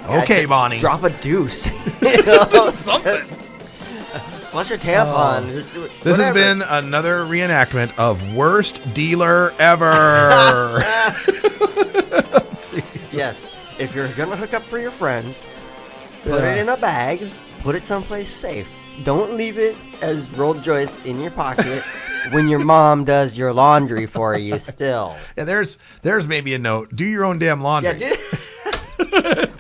Okay, Bonnie. Drop a deuce. You know? Something. Flush your tampon. Just do it. This has been another reenactment of Worst Dealer Ever. Yes. If you're going to hook up for your friends, put it in a bag, put it someplace safe. Don't leave it as rolled joints in your pocket when your mom does your laundry for you still. Yeah, there's maybe a note. Do your own damn laundry. Yeah,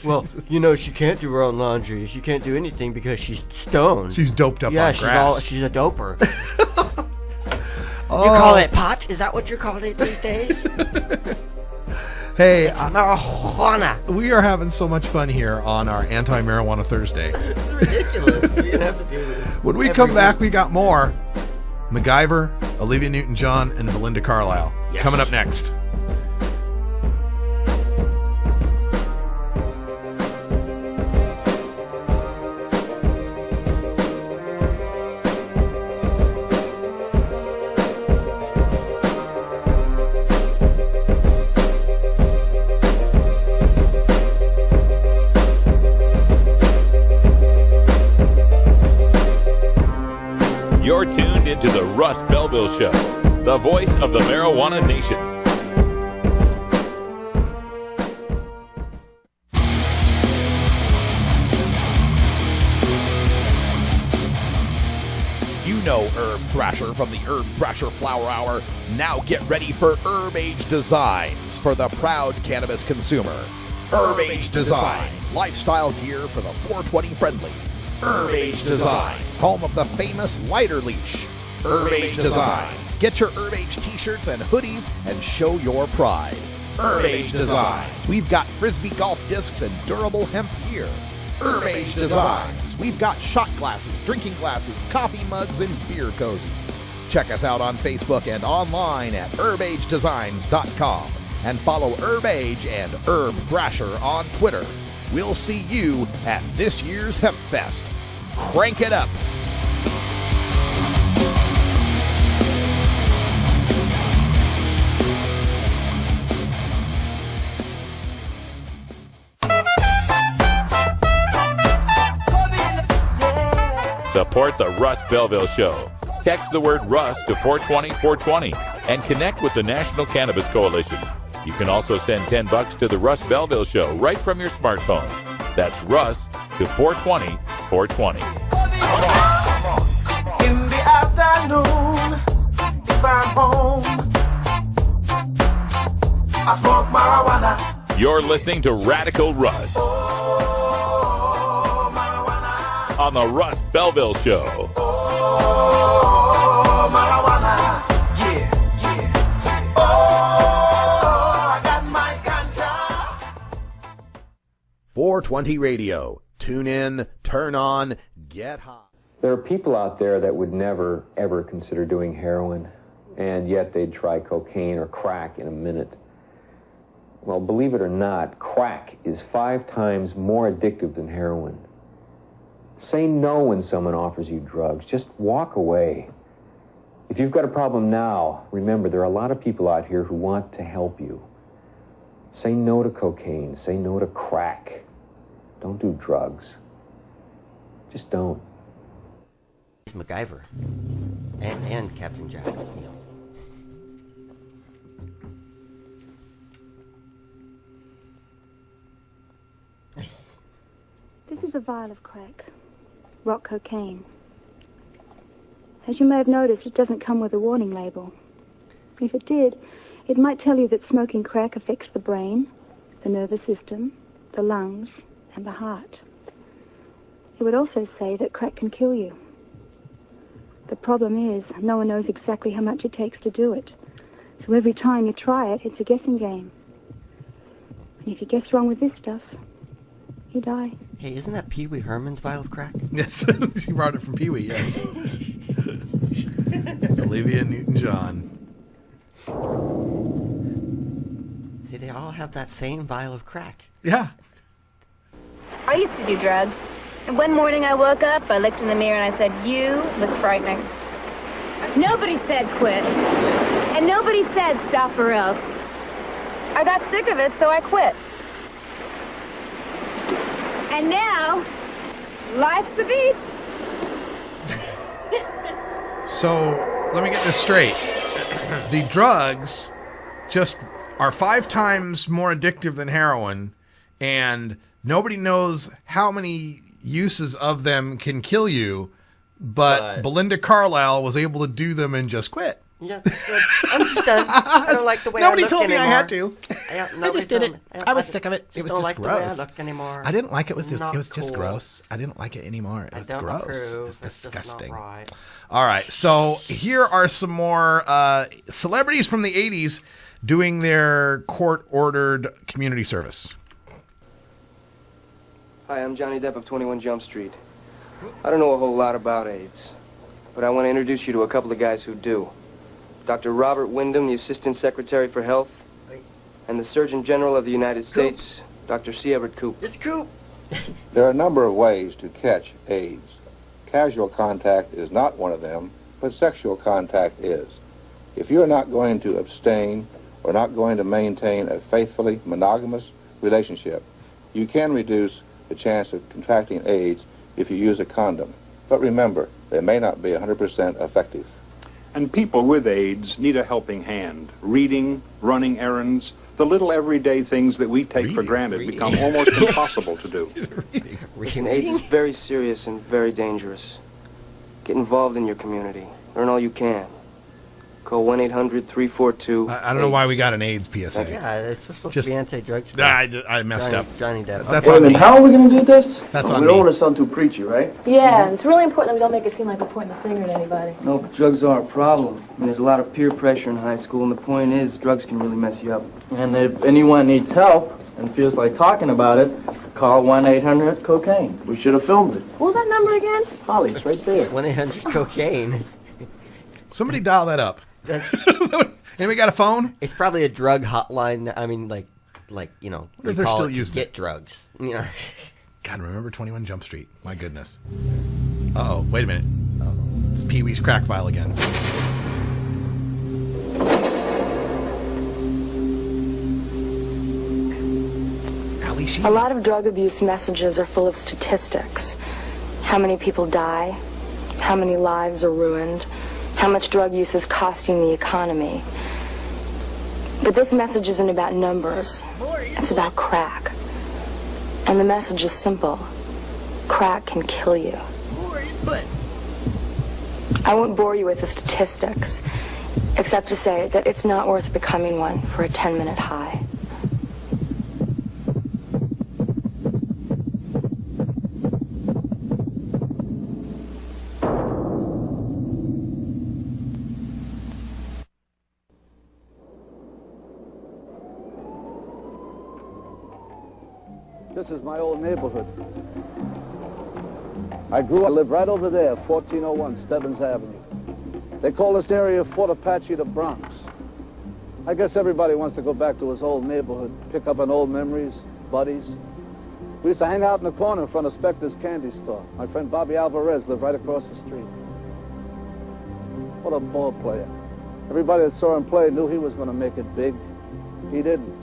well, you know, she can't do her own laundry. She can't do anything because she's stoned. She's doped up on grass. She's a doper. You call it pot? Is that what you're calling it these days? Hey, it's marijuana. We are having so much fun here on our Anti-Marijuana Thursday. It's ridiculous. You didn't have to do this. When we come back, we got more. MacGyver, Olivia Newton-John, and Belinda Carlisle. Yes. Coming up next. You're tuned into the Russ Belleville Show, the voice of the marijuana nation. You know Herb Thrasher from the Herb Thrasher Flower Hour. Now get ready for Herb Age Designs for the proud cannabis consumer. Herb Age Designs, lifestyle gear for the 420 friendly. Herb Age Designs, home of the famous lighter leash. Herb Age Designs, get your Herb Age t-shirts and hoodies and show your pride. Herb Age Designs, we've got frisbee golf discs and durable hemp gear. Herb Age Designs, we've got shot glasses, drinking glasses, coffee mugs, and beer cozies. Check us out on Facebook and online at herbagedesigns.com and follow Herb Age and Herb Thrasher on Twitter. We'll see you at this year's Hemp Fest. Crank it up. Support the Russ Belleville Show. Text the word Russ to 420-420 and connect with the National Cannabis Coalition. You can also send $10 to the Russ Belleville Show right from your smartphone. That's Russ to 420-420. In the afternoon, if I'm home, I smoke marijuana. You're listening to Radical Russ on the Russ Belleville Show. Marijuana, yeah. 420 Radio. Tune in, turn on, get hot. There are people out there that would never, ever consider doing heroin, and yet they'd try cocaine or crack in a minute. Well, believe it or not, crack is 5 times more addictive than heroin. Say no when someone offers you drugs. Just walk away. If you've got a problem now, remember there are a lot of people out here who want to help you. Say no to cocaine. Say no to crack. Don't do drugs. Just don't. MacGyver. And Captain Jack O'Neill. This is a vial of crack. Rock cocaine. As you may have noticed, it doesn't come with a warning label. If it did, it might tell you that smoking crack affects the brain, the nervous system, the lungs, and the heart. It would also say that crack can kill you. The problem is, no one knows exactly how much it takes to do it. So every time you try it, it's a guessing game. And if you guess wrong with this stuff, you die. Hey, isn't that Pee Wee Herman's vial of crack? Yes, she borrowed it from Pee Wee, yes. Olivia Newton-John. See, they all have that same vial of crack. Yeah. I used to do drugs. And one morning I woke up, I looked in the mirror and I said, "You look frightening." Nobody said quit. And nobody said stop or else. I got sick of it, so I quit. And now, life's the beach. So let me get this straight. The drugs just are 5 times more addictive than heroin, and nobody knows how many uses of them can kill you, but Belinda Carlisle was able to do them and just quit. Yeah, I'm just done. I don't like the way Nobody I look told me anymore. I had to. I just did it. I was sick of it. It was don't just like gross. the way I look anymore. I didn't like it. It was Not just cool. gross. I didn't like it anymore. It was I don't gross. approve. It was It's just disgusting. not right. All right. So here are some more celebrities from the 80s doing their court-ordered community service. Hi, I'm Johnny Depp of 21 Jump Street. I don't know a whole lot about AIDS, but I want to introduce you to a couple of guys who do. Dr. Robert Wyndham, the Assistant Secretary for Health, and the Surgeon General of the United States, Dr. C. Everett Koop. It's Koop. There are a number of ways to catch AIDS. Casual contact is not one of them, but sexual contact is. If you're not going to abstain or not going to maintain a faithfully monogamous relationship, you can reduce the chance of contracting AIDS if you use a condom. But remember, they may not be 100% effective. And people with AIDS need a helping hand. Reading, running errands, the little everyday things that we take for granted become almost impossible to do. Listen, AIDS is very serious and very dangerous. Get involved in your community. Learn all you can. Call 1-800-342. I don't know why we got an AIDS PSA. Yeah, it's supposed to be anti-drug stuff. I messed up. Johnny Depp. That's Wait a on minute, me. how are we going to do this? That's we on don't me. want to sound too preachy, right? Yeah, it's really important that we don't make it seem like we're pointing the finger at anybody. No, but drugs are a problem. And there's a lot of peer pressure in high school, and the point is, drugs can really mess you up. And if anyone needs help and feels like talking about it, call 1-800-COCAINE. We should have filmed it. What was that number again? Holly, it's right there. 1-800-COCAINE. Somebody dial that up. Anybody got a phone? It's probably a drug hotline. I mean, like you know, What if we they're call still it to using get it? drugs. You know. God, remember 21 Jump Street. My goodness. Uh-oh, wait a minute. It's Pee-wee's crack file again. A lot of drug abuse messages are full of statistics. How many people die, how many lives are ruined, how much drug use is costing the economy. But this message isn't about numbers. It's about crack. And the message is simple. Crack can kill you. I won't bore you with the statistics, except to say that it's not worth becoming one for a 10-minute high. This is my old neighborhood. I lived right over there, 1401 Stebbins Avenue. They call this area Fort Apache the Bronx. I guess everybody wants to go back to his old neighborhood, pick up on old memories, buddies. We used to hang out in the corner in front of Spector's candy store. My friend Bobby Alvarez lived right across the street. What a ball player. Everybody that saw him play knew he was going to make it big. He didn't.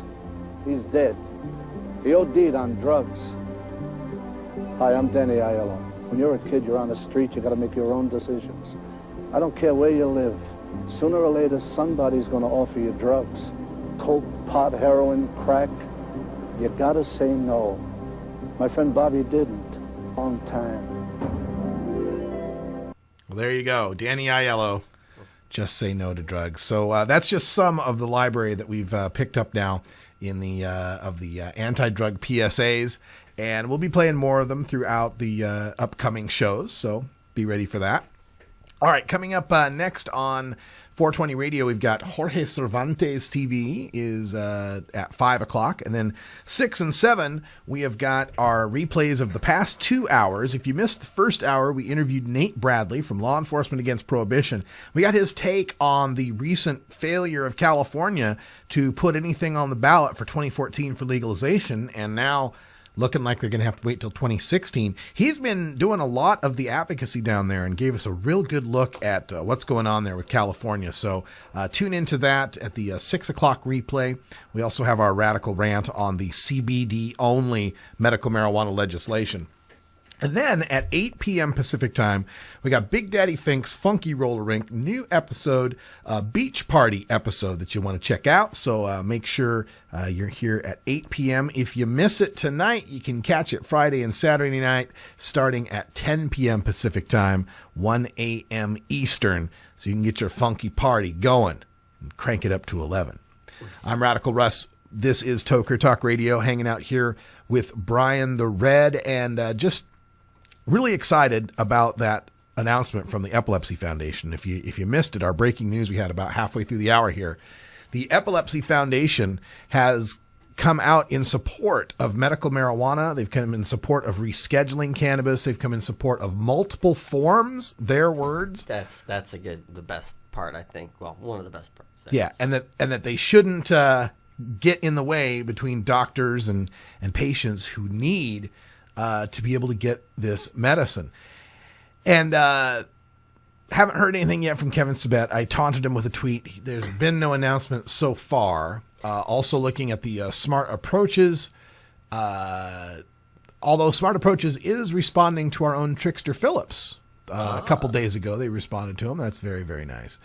He's dead. He OD'd on drugs. Hi, I'm Danny Aiello. When you're a kid, you're on the street, you got to make your own decisions. I don't care where you live. Sooner or later, somebody's going to offer you drugs. Coke, pot, heroin, crack. You got to say no. My friend Bobby didn't. Long time. Well, there you go. Danny Aiello. Just say no to drugs. So that's just some of the library that we've picked up now in the anti-drug PSAs, and we'll be playing more of them throughout the upcoming shows, so be ready for that. All right, coming up next on 420 Radio, we've got Jorge Cervantes TV is at 5 o'clock, and then 6 and 7, we have got our replays of the past 2 hours. If you missed the first hour, we interviewed Nate Bradley from Law Enforcement Against Prohibition. We got his take on the recent failure of California to put anything on the ballot for 2014 for legalization, and now looking like they're going to have to wait till 2016. He's been doing a lot of the advocacy down there and gave us a real good look at what's going on there with California. So tune into that at the 6 o'clock replay. We also have our radical rant on the CBD-only medical marijuana legislation. And then at 8 p.m. Pacific time, we got Big Daddy Fink's Funky Roller Rink, new episode, beach party episode that you want to check out. So make sure you're here at 8 p.m. If you miss it tonight, you can catch it Friday and Saturday night, starting at 10 p.m. Pacific time, 1 a.m. Eastern. So you can get your funky party going and crank it up to 11. I'm Radical Russ. This is Toker Talk Radio, hanging out here with Brian the Red, and just really excited about that announcement from the Epilepsy Foundation. If you missed it, our breaking news we had about halfway through the hour here. The Epilepsy Foundation has come out in support of medical marijuana. They've come in support of rescheduling cannabis. They've come in support of multiple forms, their words. That's the best part, I think. Well, one of the best parts. Yeah, and that they shouldn't get in the way between doctors and patients who need to be able to get this medicine. And haven't heard anything yet from Kevin Sabet. I taunted him with a tweet. There's been no announcement so far. Also looking at the Smart Approaches, although Smart Approaches is responding to our own Trickster Phillips. A couple days ago, they responded to him. That's very, very nice.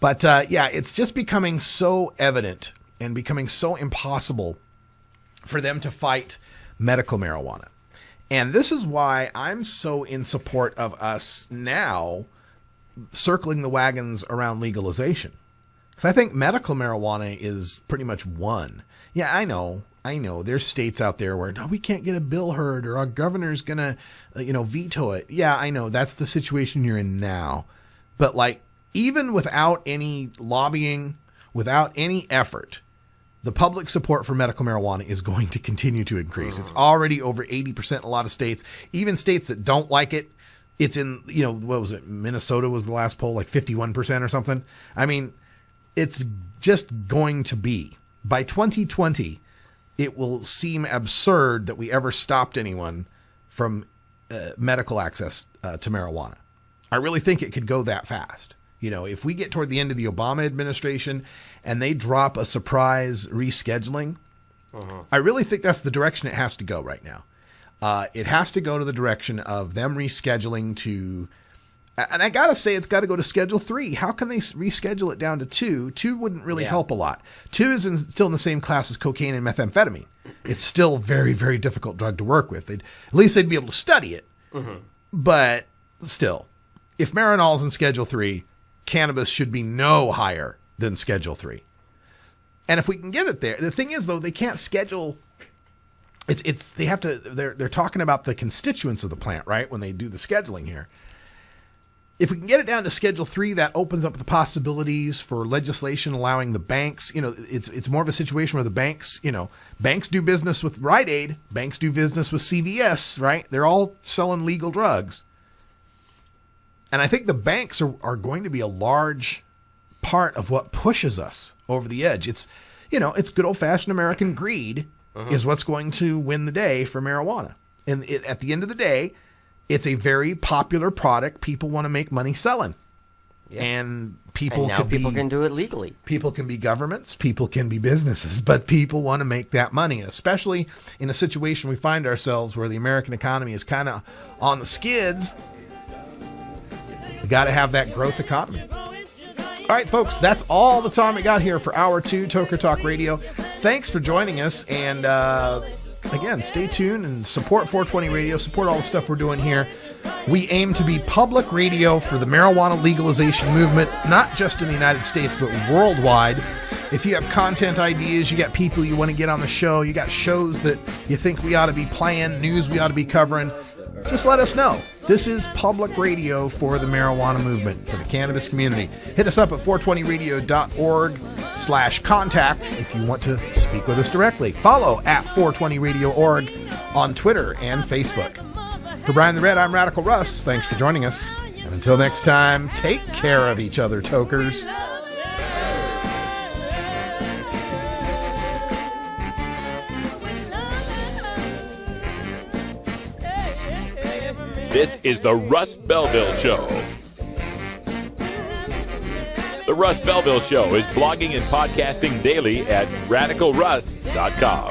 But yeah, it's just becoming so evident and becoming so impossible for them to fight medical marijuana. And this is why I'm so in support of us now circling the wagons around legalization. Because I think medical marijuana is pretty much won. Yeah, I know. There's states out there where, no, we can't get a bill heard, or our governor's going to, veto it. Yeah, I know. That's the situation you're in now. But, even without any lobbying, without any effort, the public support for medical marijuana is going to continue to increase. It's already over 80% in a lot of states. Even states that don't like it, it's in, what was it? Minnesota was the last poll, 51% or something. I mean, it's just going to be. By 2020, it will seem absurd that we ever stopped anyone from medical access to marijuana. I really think it could go that fast. If we get toward the end of the Obama administration and they drop a surprise rescheduling, I really think that's the direction it has to go right now. It has to go to the direction of them rescheduling to, and I got to say, it's got to go to Schedule 3. How can they reschedule it down to 2? 2 wouldn't really help a lot. 2 is still in the same class as cocaine and methamphetamine. It's still a very, very difficult drug to work with. At least they'd be able to study it. But still, if Marinol's in Schedule 3, cannabis should be no higher than Schedule 3. And if we can get it there, the thing is, though, they can't schedule. They have to. They're talking about the constituents of the plant, right? When they do the scheduling here. If we can get it down to Schedule 3, that opens up the possibilities for legislation allowing the banks. It's more of a situation where the banks, banks do business with Rite Aid, banks do business with CVS, right? They're all selling legal drugs. And I think the banks are going to be a large part of what pushes us over the edge. It's good old-fashioned American greed is what's going to win the day for marijuana. And at the end of the day, it's a very popular product. People want to make money selling. Yep. And people can do it legally. People can be governments. People can be businesses. But people want to make that money. And especially in a situation we find ourselves where the American economy is kind of on the skids, we got to have that growth economy. All right, folks, that's all the time we got here for Hour 2, Toker Talk Radio. Thanks for joining us. And again, stay tuned and support 420 Radio. Support all the stuff we're doing here. We aim to be public radio for the marijuana legalization movement, not just in the United States, but worldwide. If you have content ideas, you got people you want to get on the show, you got shows that you think we ought to be playing, news we ought to be covering, just let us know. This is public radio for the marijuana movement, for the cannabis community. Hit us up at 420radio.org/contact if you want to speak with us directly. Follow at 420radio.org on Twitter and Facebook. For Brian the Red, I'm Radical Russ. Thanks for joining us. And until next time, take care of each other, tokers. This is the Russ Belleville Show. The Russ Belleville Show is blogging and podcasting daily at radicalruss.com.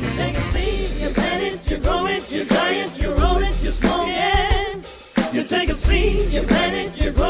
You take a seed, you plant it, you grow it, you dry it, you roll it, you smoke it. You take a seed, you plant it, you grow